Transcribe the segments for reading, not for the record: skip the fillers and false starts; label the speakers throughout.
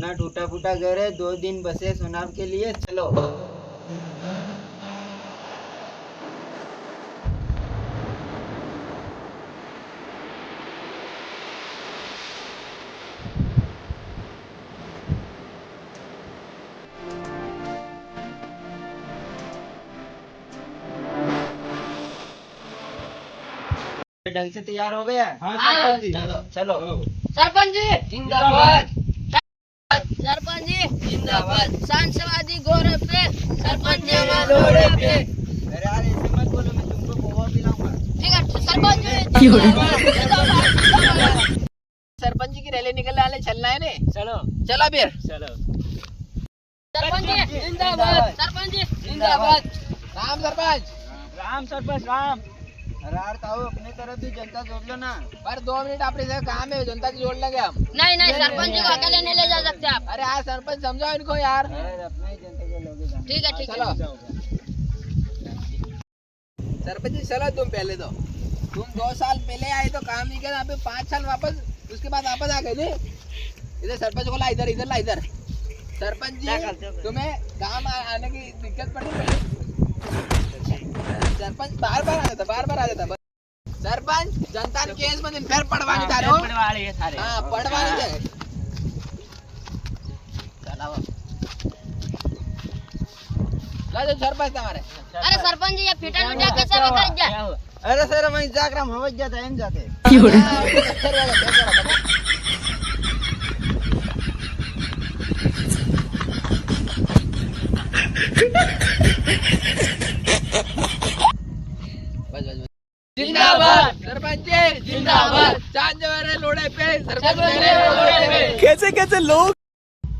Speaker 1: अपना टूटा फूटा घर है, 2 दिन बसे सुनार के लिए, चलो। ढंग से तैयार हो गया?
Speaker 2: हाँ,
Speaker 1: चलो।
Speaker 2: सरपंच जी जिंदाबाद। सरपंच जी जिंदाबाद। सांसवादी गौरव पे सरपंच जी हमारे घोड़े पे।
Speaker 1: अरे यार ऐसे मत बोलो, मैं तुमको पोहा पिलाऊंगा।
Speaker 2: ठीक है सरपंच जी जिंदाबाद।
Speaker 3: सरपंच जी की रैली निकलने वाले, चलना है ने?
Speaker 1: चलो
Speaker 3: चला फिर।
Speaker 1: चलो।
Speaker 2: सरपंच जी जिंदाबाद। सरपंच जी जिंदाबाद।
Speaker 3: राम सरपंच।
Speaker 1: राम सरपंच राम। अरे यार ताऊ, अपने तरफ भी जनता जोड़ लो ना।
Speaker 3: पर 2 मिनट अपने से काम है, जनता की जोड़ लेंगे हम।
Speaker 2: नहीं नहीं, सरपंच जी को अकेले नहीं ले जा सकते आप।
Speaker 3: अरे यार सरपंच समझाओ इनको यार।
Speaker 1: अरे अपने ही जनता के लोगे काम।
Speaker 2: ठीक है ठीक है।
Speaker 3: चलो सरपंच जी, चलो तुम पहले तो, तुम 2 साल पहले आए तो काम नहीं किया, अभी 5 साल वापस, उसके बाद वापस आ गए थे। इधर सरपंच को ला, इधर इधर ला इधर। सरपंच जी तुम्हें काम आने की दिक्कत पड़ी? सरपंच बार बार आ जाता सरपंच जनता ने केस मध्ये फेर पडवानी थारो हाँ पडवानी है। चलाओ ला दो सरपंच हमारे।
Speaker 2: अरे सरपंच जी ये फिटा फिटा कैसे बता जा?
Speaker 1: अरे सर मैं जागराम हवज जाता है जाते।
Speaker 3: जिंदाबाद सरपंच जी जिंदाबाद। चांदवारे लोड़े पे सरपंच
Speaker 4: कैसे कैसे लोग।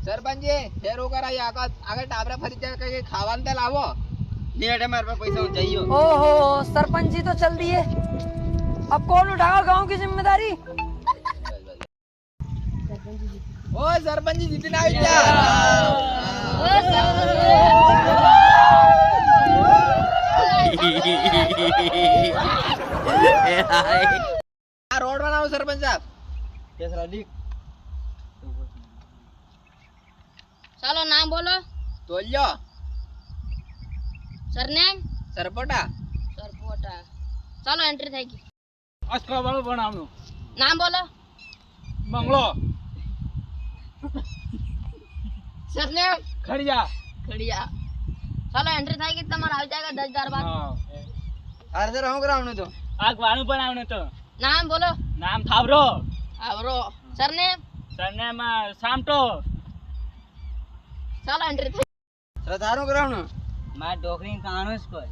Speaker 3: सरपंच जी फेर होकर आई आगे टाबरा फरी के खावान ते लावो।
Speaker 1: नहीं हटे मेरे पास पैसा चाहिए।
Speaker 5: ओहो सरपंच जी तो चल दिए, अब कौन उठाएगा गांव की जिम्मेदारी?
Speaker 3: ओ सरपंच जी जितना भी क्या रोड बनाओ सरपंच साहब।
Speaker 1: कैसा लिख?
Speaker 2: चलो नाम बोलो।
Speaker 3: तोलियो
Speaker 2: सरनेम
Speaker 3: सरपोटा।
Speaker 2: सरपोटा। चलो एंट्री થઈ ગઈ।
Speaker 4: अस्का वालों बनावनो
Speaker 2: नाम बोलो।
Speaker 4: बंगलो
Speaker 2: सरनेम
Speaker 4: खड़िया।
Speaker 2: खड़िया। चलो एंट्री થઈ ગઈ, તમારે આવી જાયગા 10,000 बाद।
Speaker 1: अरे सर हम करावनो तो
Speaker 4: आग वाणु बनावनो तो
Speaker 2: नाम बोलो।
Speaker 4: नाम थावरो।
Speaker 2: आवरो। Surname
Speaker 4: surname सामटो।
Speaker 2: चलो एंट्री થઈ।
Speaker 1: रतारो करावनो मार डोकरी कानूस पर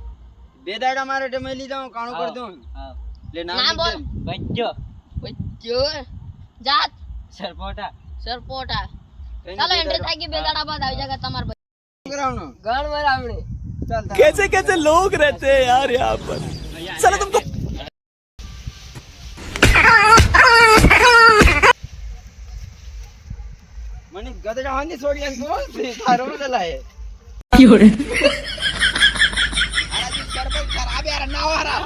Speaker 1: बेदाड़ा मारे टे मैं ली जाऊं कानू कर दूं। ले
Speaker 2: नाम बोल।
Speaker 1: बच्चो
Speaker 2: बच्चो। जात
Speaker 1: सरपोटा
Speaker 2: सरपोटा। चलो एंट्री થઈ ગઈ, બેદાડા બાદ આવી જાયગા તમાર
Speaker 1: करावनो
Speaker 2: ગણ મરાવણી।
Speaker 1: चल
Speaker 4: कैसे कैसे लोग रहते हैं यार यहाँ पर। चलो तुमको
Speaker 1: मनी गदड़ा हांदी छोड़ी कौन से थारो में चलाए।
Speaker 3: अरे सरपंच खराब यार ना हो रहा।